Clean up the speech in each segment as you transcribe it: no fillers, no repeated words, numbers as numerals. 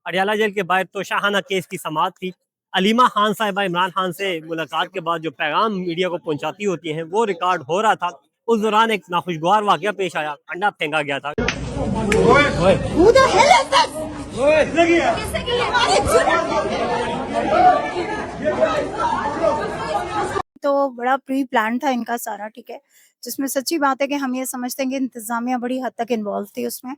Adiala jail के बाहर तो शाहाना केस की समाअत थी। अलीमा खान साहिबा इमरान खान से मुलाकात के बाद जो पैगाम मीडिया को पहुंचाती होती हैं वो रिकॉर्ड हो रहा था। उस दौरान एक नाखुशगवार वाकया पेश आया, अंडा फेंका गया था। Who the hell is this? तो बड़ा प्री प्लान था इनका सारा, ठीक है, जिसमें सच्ची बात है कि हम ये समझते हैं कि इंतजामिया बड़ी हद तक इन्वॉल्व थी उसमें।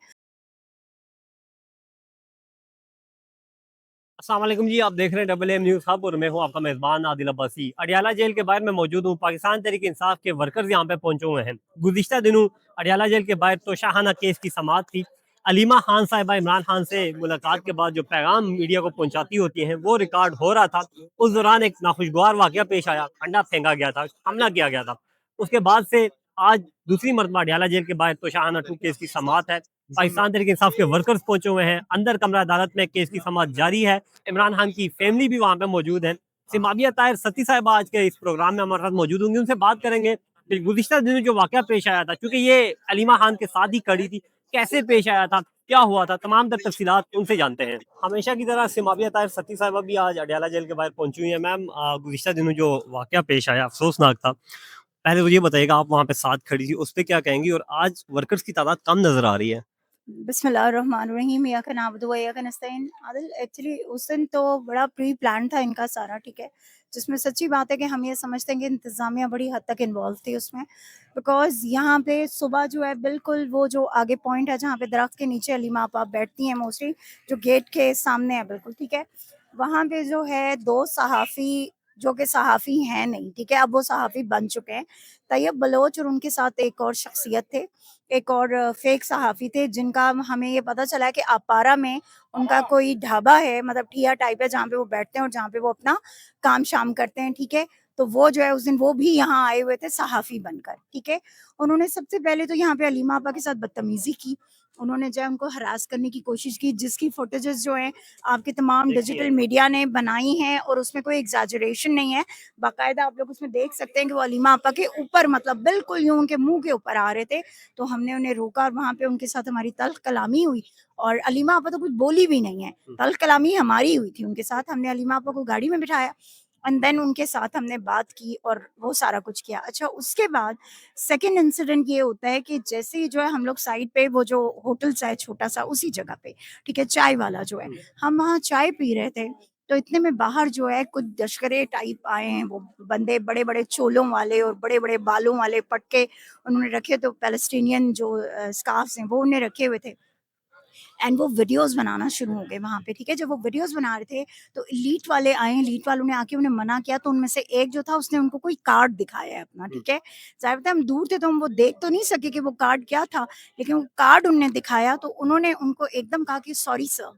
अस्सलाम वालेकुम जी, आप देख रहे हैं डबल एम न्यूज़ हब और मैं हूं आपका मेज़बान आदिल अब्बासी। अडयाला जेल के बाहर मैं मौजूद हूं। पाकिस्तान तहरीक इंसाफ के वर्कर्स यहां पे पहुंचे हुए हैं। गुज़िश्ता दिनों अडयाला जेल के बाहर तो शाहाना केस की समाअत थी। अलीमा खान साहिबा इमरान खान से मुलाकात के बाद जो पैगाम मीडिया को पहुंचाती होती हैं वो रिकॉर्ड हो रहा था। उस दौरान एक नाखुशगवार वाकया पेश आया, अंडा फेंका गया था, हमला किया गया था। उसके बाद से आज दूसरी मरतबा अडयाला जेल के बाहर तो शाहाना 2 केस की समाअत है। पाकिस्तान तहरीक इंसाफ के वर्कर्स पहुंचे हुए हैं। अंदर कमरा अदालत में केस की समाअत जारी है। इमरान खान की फैमिली भी वहाँ पे मौजूद है। सिमाबिया ताहिर सती साहिबा आज के इस प्रोग्राम में हमारे साथ मौजूद होंगी, उनसे बात करेंगे कि गुज़िश्ता दिनों जो वाकया पेश आया था, क्योंकि ये अलीमा खान के साथ ही खड़ी थी, कैसे पेश आया था, क्या हुआ था, तमाम तर तफसीलात उनसे जानते हैं। हमेशा की तरह सिमाबिया ताहिर सती साहिबा भी आज अडयाला जेल के बाहर पहुंची हुई है। मैम, गुज़िश्ता दिनों जो वाकया पेश आया अफसोसनाक था, पहले तो ये बताइएगा, आप वहाँ पे साथ खड़ी थी, उस पे क्या कहेंगी? और आज वर्कर्स की तादाद कम नजर आ रही है। बिस्मिल्लाहिर्रहमानिर्रहीम, इय्याका नअबुदु व इय्याका नस्तईन। आदिल, एक्चुअली उस दिन तो बड़ा प्री प्लान था इनका सारा, ठीक है, जिसमें सच्ची बात है कि हम ये समझते हैं कि इंतज़ामिया बड़ी हद तक इन्वॉल्व थी उसमें। बिकॉज़ यहाँ पे सुबह जो है बिल्कुल वो जो आगे पॉइंट है जहाँ पे दरख्त के नीचे अलीमा आपा बैठती हैं मोस्टली, जो गेट के सामने है बिल्कुल, ठीक है। वहाँ पे जो है 2 सहाफ़ी जो कि सहाफ़ी हैं नहीं, ठीक है, अब वो सहाफ़ी बन चुके हैं। तैयब बलोच और उनके साथ एक और शख्सियत थे, एक और फेक सहाफ़ी थे, जिनका हमें ये पता चला है कि अपारा में उनका कोई ढाबा है, मतलब ठिया टाइप है जहाँ पे वो बैठते हैं और जहाँ पे वो अपना काम-शाम करते हैं, ठीक है। तो वो जो है उस दिन वो भी यहाँ आए हुए थे सहाफ़ी बनकर, ठीक है। उन्होंने सबसे पहले तो यहाँ पे अलीमा आपा के साथ बदतमीज़ी की। उन्होंने जो है उनको हरास करने की कोशिश की, जिसकी फुटेजेस जो हैं आपके तमाम डिजिटल मीडिया ने बनाई हैं और उसमें कोई एग्ज़ैजरेशन नहीं है। बाकायदा आप लोग उसमें देख सकते हैं कि वो अलीमा आपा के ऊपर, मतलब बिल्कुल यूँ उनके मुँह के ऊपर आ रहे थे। तो हमने उन्हें रोका और वहाँ पे उनके साथ हमारी तल्ख़ कलामी हुई और अलीमा आपा तो कुछ बोली भी नहीं है। तल्ख़ कलामी हमारी हुई थी उनके साथ। हमने अलीमा आपा को गाड़ी में बिठाया एंड देन उनके साथ हमने बात की और वो सारा कुछ किया। अच्छा, उसके बाद सेकंड इंसिडेंट ये होता है कि जैसे ही जो है हम लोग साइड पे वो जो होटल्स है छोटा-सा उसी जगह पे, ठीक है, चाय वाला जो है, हम वहाँ चाय पी रहे थे। तो इतने में बाहर जो है कुछ दशकरे टाइप आए हैं, वो बंदे बड़े-बड़े चोलों वाले और बड़े-बड़े बालों वाले पटके उन्होंने रखे, तो पैलेस्टीनियन जो स्कार्फ्स हैं वो उन्हें रखे हुए थे एंड वो वीडियोज़ बनाना शुरू हो गए वहाँ पे, ठीक है। जब वो वीडियोज़ बना रहे थे तो एलीट वाले आए, एलीट वालों ने आके उन्हें मना किया, तो उनमें से एक जो था उसने उनको कोई कार्ड दिखाया है अपना, ठीक है। ज़ाहिर था हम दूर थे तो हम वो देख तो नहीं सके कि वो कार्ड क्या था, लेकिन वो कार्ड उन्होंने दिखाया तो उन्होंने उनको एकदम कहा कि सॉरी सर,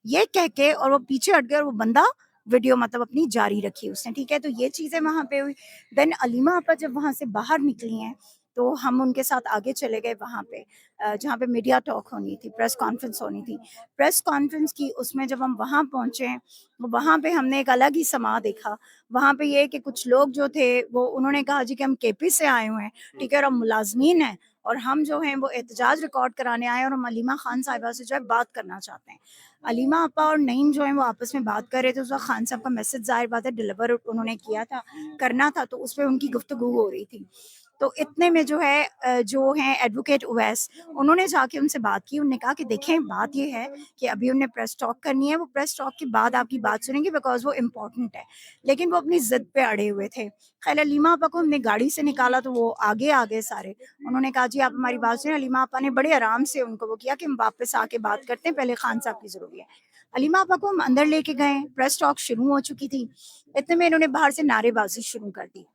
ये कह के और वो पीछे हट गए और वो बंदा वीडियो मतलब अपनी जारी रखी उसने, ठीक है। तो ये चीज़ें वहाँ पे हुई। देन अलीमा आपा जब वहाँ से बाहर निकली हैं, तो हम उनके साथ आगे चले गए वहाँ पे, जहाँ पे मीडिया टॉक होनी थी, प्रेस कॉन्फ्रेंस होनी थी। प्रेस कॉन्फ्रेंस की उसमें जब हम वहाँ पहुँचे, वहाँ पे हमने एक अलग ही समा देखा। वहाँ पे ये है कि कुछ लोग जो थे वो उन्होंने कहा जी कि हम केपी से आए हुए हैं, ठीक है, और हम मुलाज़मीन हैं और हम जो हैं वो एहतजाज रिकॉर्ड कराने आए हैं और हम अलीमा खान साहिबा से जो है बात करना चाहते हैं। अलीमा आपा और नईम जो हैं वो आपस में बात कर रहे थे। उस वक़्त खान साहब का मैसेज ज़ाहिर बात है डिलीवर उन्होंने किया था, करना था, तो उसपे उनकी गुफ्तगू हो रही थी। तो इतने में जो है जो हैं एडवोकेट उवैस, उन्होंने जाके उनसे बात की। उन्होंने कहा कि देखें, बात ये है कि अभी उन्हें प्रेस टॉक करनी है, वो प्रेस टॉक के बाद आपकी बात सुनेंगे बिकॉज़ वो इम्पोर्टेंट है। लेकिन वो अपनी ज़िद पे अड़े हुए थे। ख़ैर अलीमा आपा को हमने गाड़ी से निकाला तो वो आगे आ गए सारे। उन्होंने कहा जी आप हमारी बात सुनिए। अलीमा आपा ने बड़े आराम से उनको वो किया कि हम वापस आके बात करते हैं, पहले खान साहब की ज़रूरी है। अलीमा आपा को हम अंदर लेके गए, प्रेस टॉक शुरू हो चुकी थी। इतने में इन्होंने बाहर से नारेबाज़ी शुरू कर दी।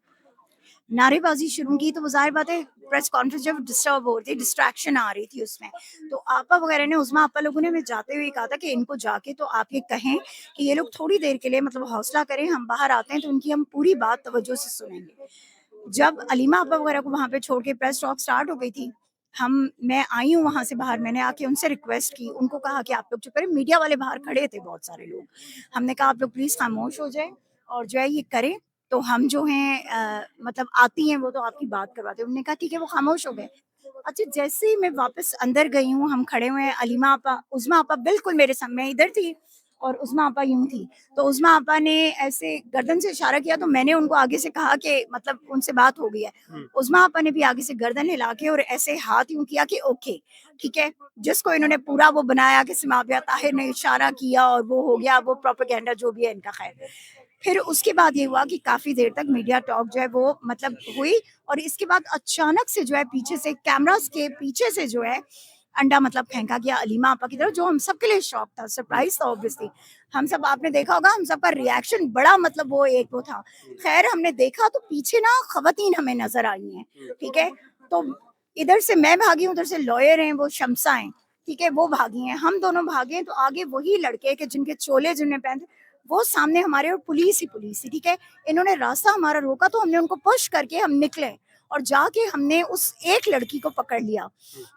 नारेबाज़ी शुरू की तो वो ज़ाहिर बात है प्रेस कॉन्फ्रेंस जब डिस्टर्ब हो रही थी, डिस्ट्रैक्शन आ रही थी उसमें। तो आपा वगैरह ने, उज़मा आपा लोगों ने हमें जाते हुए कहा था कि इनको जाके तो आप ये कहें कि ये लोग थोड़ी देर के लिए मतलब हौसला करें, हम बाहर आते हैं तो उनकी हम पूरी बात तवज्जो से सुनेंगे। जब अलीमा आपा वगैरह को वहाँ पे छोड़ के प्रेस टॉक स्टार्ट हो गई थी, मैं आई हूँ वहाँ से बाहर, मैंने आके उनसे रिक्वेस्ट की, उनको कहा कि आप लोग चुप करें। मीडिया वाले बाहर खड़े थे बहुत सारे लोग। हमने कहा आप लोग प्लीज़ खामोश हो जाएँ और जो है ये करें, तो हम जो हैं मतलब आती हैं वो तो आपकी बात करवाते हैं। उन्होंने कहा ठीक है, वो खामोश हो गए। अच्छा, जैसे ही मैं वापस अंदर गई हूँ, हम खड़े हुए हैं, अलीमा आपा, उज़मा आपा बिल्कुल मेरे सामने, मैं इधर थी, और उस्मा आपा यूं थी, तो उस्मा आपा ने ऐसे गर्दन से इशारा किया, तो मैंने उनको आगे से कहा कि मतलब उनसे बात हो गई है। उस्मा आपा ने भी आगे से गर्दन हिला के और ऐसे हाथ यूं किया कि ओके, ठीक है, जिसको इन्होंने पूरा वो बनाया कि सिमाबिया ताहिर ने इशारा किया और वो हो गया, वो प्रोपेगेंडा जो भी है इनका। खैर, फिर उसके बाद ये हुआ कि काफ़ी देर तक मीडिया टॉक जो है वो मतलब हुई, और इसके बाद अचानक से जो है पीछे से कैमरास के पीछे से जो है अंडा मतलब फेंका गया अलीमा आपा की तरफ, जो हम सबके लिए शॉक था, सरप्राइज था ऑब्वियसली। हम सब, आपने देखा होगा, हम सबका रिएक्शन बड़ा मतलब वो एक वो था। खैर, हमने देखा तो पीछे ना खवातीन हमें नजर आई हैं, ठीक है, तो इधर से मैं भागी, उधर से लॉयर हैं वो शमसा हैं, ठीक है, वो भागी हैं, हम दोनों भागे हैं, तो आगे वही लड़के के जिनके चोले जिन्होंने पहने वो सामने हमारे, और पुलिस ही थी, ठीक है। इन्होंने रास्ता हमारा रोका तो हमने उनको पुश करके हम निकले, और जाके हमने उस एक लड़की को पकड़ लिया,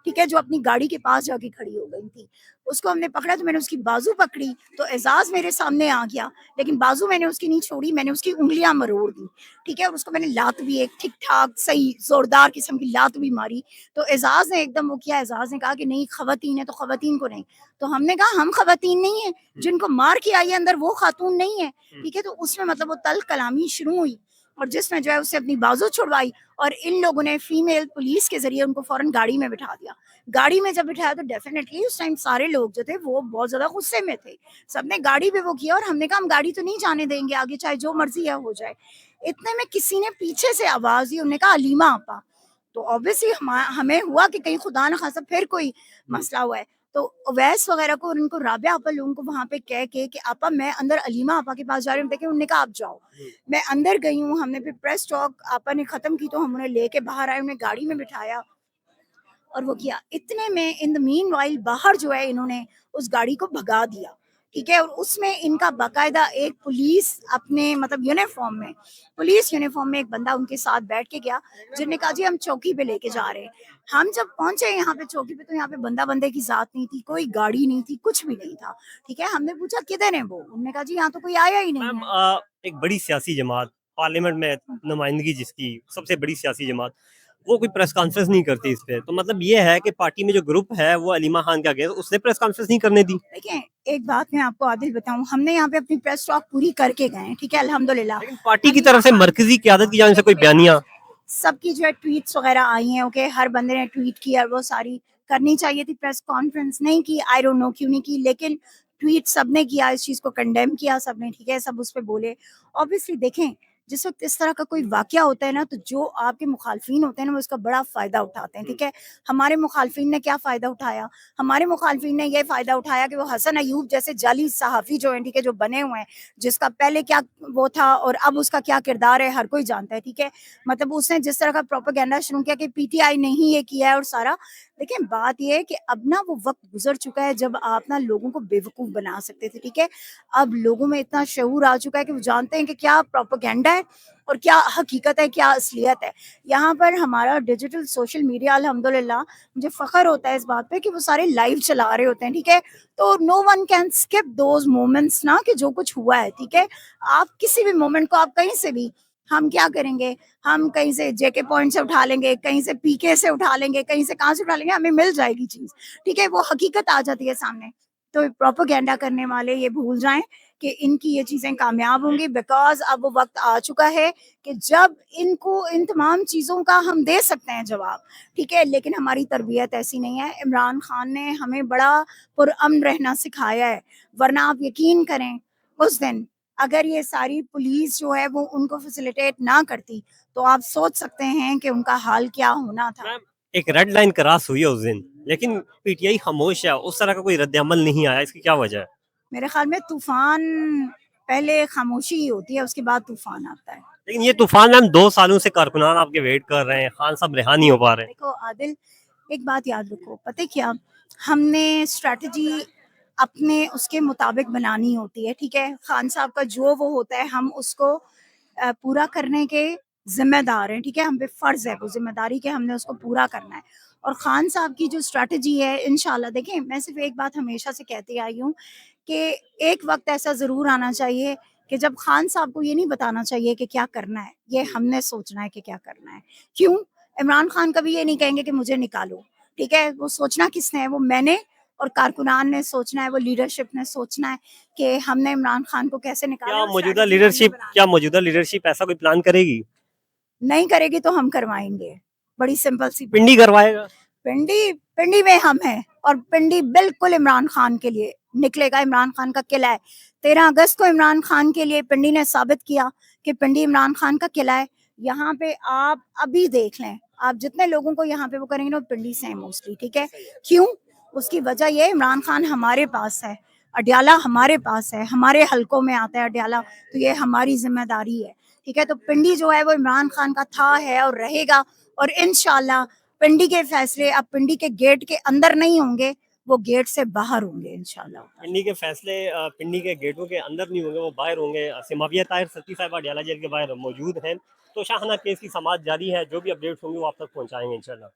ठीक है, जो अपनी गाड़ी के पास जाके खड़ी हो गई थी। उसको हमने पकड़ा तो मैंने उसकी बाजू पकड़ी, तो एजाज मेरे सामने आ गया, लेकिन बाजू मैंने उसकी नहीं छोड़ी, मैंने उसकी उंगलियां मरोड़ दी, ठीक है, और उसको मैंने लात भी एक ठीक ठाक सही जोरदार किस्म की लात भी मारी। तो एजाज ने एकदम वो किया, एजाज ने कहा कि नहीं खवातीन है तो खवातीन को नहीं। तो हमने कहा हम खवातीन नहीं है, जिनको मार के आई है अंदर वो खातून नहीं है, ठीक है। तो उसमें मतलब वो तल कलामी शुरू हुई, और जिसमें जो है उससे अपनी बाजू छुड़वाई, और इन लोगों ने फीमेल पुलिस के जरिए उनको फौरन गाड़ी में बिठा दिया। गाड़ी में जब बिठाया तो डेफिनेटली उस टाइम सारे लोग जो थे वो बहुत ज्यादा गुस्से में थे, सबने गाड़ी पे वो किया, और हमने कहा हम गाड़ी तो नहीं जाने देंगे आगे, चाहे जो मर्जी है हो जाए। इतने में किसी ने पीछे से आवाज दी, उन्होंने कहा अलीमा आपा। तो ऑब्वियसली हमें हुआ कि कहीं खुदा न खासा फिर कोई मसला हुआ है। तो अवैस वगैरह को और उनको राबिया आपा लोगों को वहां पे कह के कि आपा मैं अंदर अलीमा आपा के पास जा रही हूँ, देखे उन्होंने कहा आप जाओ। मैं अंदर गई हूँ, हमने फिर प्रेस टॉक आपा ने खत्म की, तो हम उन्हें लेके बाहर आए, उन्हें गाड़ी में बिठाया और वो किया। इतने में इन द मीनवाइल बाहर जो है इन्होंने उस गाड़ी को भगा दिया, ठीक है, और उसमें इनका बाकायदा एक पुलिस अपने मतलब पुलिस यूनिफॉर्म में एक बंदा उनके साथ बैठ के गया, जिन्होंने कहा जी हम चौकी पे लेके जा रहे हैं। हम जब पहुंचे यहाँ पे चौकी पे, तो यहाँ पे बंदा बंदे की जात नहीं थी, कोई गाड़ी नहीं थी, कुछ भी नहीं था, ठीक है। हमने पूछा किधर है वो, उन्होंने कहा जी यहाँ तो कोई आया ही नहीं मैम है। एक बड़ी सियासी जमात, पार्लियामेंट में नुमाइंदगी जिसकी सबसे बड़ी सियासी जमात, वो कोई प्रेस कॉन्फ्रेंस नहीं करती इस पे, तो मतलब ये है कि पार्टी में जो ग्रुप है वो अलीमा खान के अगेंस्ट, उसने प्रेस कॉन्फ्रेंस नहीं करने दी। देखिए, एक बात मैं आपको आदिल बताऊं, हमने यहाँ पे अपनी प्रेस टॉक पूरी करके गए हैं, ठीक है, अल्हम्दुलिल्लाह। लेकिन पार्टी की तरफ से मरकजी क्यादत की जाने से कोई बयानिया। सबकी जो है ट्वीट्स वगैरह आई हैं, ओके, हर बंदे ने ट्वीट किया, वो सारी करनी चाहिए थी, प्रेस कॉन्फ्रेंस नहीं की, आई डोंट नो क्यों नहीं की, लेकिन ट्वीट सबने किया, इस चीज़ को कंडेम किया सबने, ठीक है, सब उस पे बोले। ऑब्वियसली देखें, जिस वक्त इस तरह का कोई वाकया होता है ना, तो जो आपके मुखालफिन होते हैं ना वो इसका बड़ा फ़ायदा उठाते हैं, ठीक है। हमारे मुखालफिन ने क्या फ़ायदा उठाया? हमारे मुखालफिन ने ये फ़ायदा उठाया कि वो हसन अयूब जैसे जाली सहाफ़ी जो हैं, ठीक है, जो बने हुए हैं, जिसका पहले क्या वो था और अब उसका क्या किरदार है हर कोई जानता है, ठीक है। मतलब उसने जिस तरह का प्रोपेगेंडा शुरू किया कि पीटीआई ने ही ये किया है और सारा। देखिए, बात ये है कि अब ना वो वक़्त गुज़र चुका है जब आप ना लोगों को बेवकूफ़ बना सकते थे, ठीक है। अब लोगों में इतना शऊर आ चुका है कि वो जानते हैं कि क्या प्रोपेगेंडा है और क्या हकीकत है, क्या असलियत है। यहाँ पर हमारा डिजिटल सोशल मीडिया अल्हम्दुलिल्लाह, मुझे फ़ख्र होता है इस बात पे कि वो सारे लाइव चला रहे होते हैं, ठीक है। तो no one can skip those moments ना, कि जो कुछ हुआ है, ठीक है। आप किसी भी मोमेंट को आप कहीं से भी, हम क्या करेंगे, हम कहीं से जेके पॉइंट से उठा लेंगे, कहीं से पीके से उठा लेंगे, कहीं से कहाँ से उठा लेंगे, हमें मिल जाएगी चीज़, ठीक है, वो हकीकत आ जाती है सामने। तो प्रोपेगेंडा करने वाले ये भूल जाएँ कि इनकी ये चीज़ें कामयाब होंगी, बिकॉज़ अब वो वक़्त आ चुका है कि जब इनको इन तमाम चीज़ों का हम दे सकते हैं जवाब, ठीक है, लेकिन हमारी तरबियत ऐसी नहीं है। इमरान खान ने हमें बड़ा पुरअमन रहना सिखाया है, वरना आप यकीन करें, उस दिन अगर ये सारी पुलिस जो है वो उनको फैसिलिटेट ना करती, तो आप सोच सकते हैं कि उनका हाल क्या होना था। मैम एक रेड लाइन क्रॉस हुई है उस दिन, लेकिन पीटीआई खामोश है, उस तरह का कोई रद्द-ए-अमल नहीं आया, इसकी क्या वजह है? मेरे ख़्याल में तूफ़ान पहले खामोशी ही होती है, उसके बाद तूफ़ान आता है। लेकिन ये तूफान मैम 2 सालों से कारकुनान आपके वेट कर रहे हैं, खान साहब रिहा नहीं हो पा रहे हैं। देखो आदिल, एक बात याद रखो, पता है क्या? हमने स्ट्रैटेजी अपने उसके मुताबिक बनानी होती है, ठीक है? खान साहब का जो वो होता है, हम उसको पूरा करने के ज़िम्मेदार हैं, ठीक है? हम पे फ़र्ज़ है वो ज़िम्मेदारी कि हमने उसको पूरा करना है। और खान साहब की जो स्ट्रैटेजी है, इंशाल्लाह, देखिए, मैं सिर्फ़ एक बात हमेशा से कहती आई हूँ कि एक वक़्त ऐसा ज़रूर आना चाहिए कि जब खान साहब को ये नहीं बताना चाहिए कि क्या करना है, ये हमने सोचना है कि क्या करना है। क्यों? इमरान खान कभी ये नहीं कहेंगे कि मुझे निकालो, ठीक है? वो सोचना किसने है? वो मैंने और कारकुनान ने सोचना है, वो लीडरशिप ने सोचना है कि हमने इमरान खान को कैसे निकाला क्या और मौजूदा strategy हमने लीडरशिप बनानी क्या मौजूदा लीडरशिप ऐसा कोई प्लान करेगी? नहीं करेगी तो हम करवाएंगे, बड़ी सिंपल सी बात। पिंडी करवाएगा? पिंडी पिंडी में हम हैं और पिंडी बिल्कुल इमरान खान के लिए निकलेगा। इमरान खान का किला है। 13 अगस्त को इमरान खान के लिए पिंडी ने साबित किया कि पिंडी इमरान खान का किला है। यहाँ पे आप अभी देख लें, आप जितने लोगों को यहाँ पे वो करेंगे ना, वो पिंडी से हैं मोस्टली, ठीक है। क्यों? उसकी वजह ये, इमरान खान हमारे पास है, अडयाला हमारे पास है, हमारे हलकों में आता है अडयाला, तो ये हमारी जिम्मेदारी है, ठीक है। तो पिंडी जो है वो इमरान खान का था, है और रहेगा। और इंशाल्लाह पिंडी के फैसले अब पिंडी के गेट के अंदर नहीं होंगे, वो गेट से बाहर होंगे इंशाल्लाह। पिंडी के फैसले पिंडी के गेटों के अंदर नहीं होंगे, वो बाहर होंगे। सिमाविया ताहिर सत्ती साहिबा अडयाला जेल के बाहर मौजूद हैं। तो शाहना केस की समाअत जारी है, जो भी अपडेट्स होंगी वो आप तक पहुंचाएंगे इंशाल्लाह।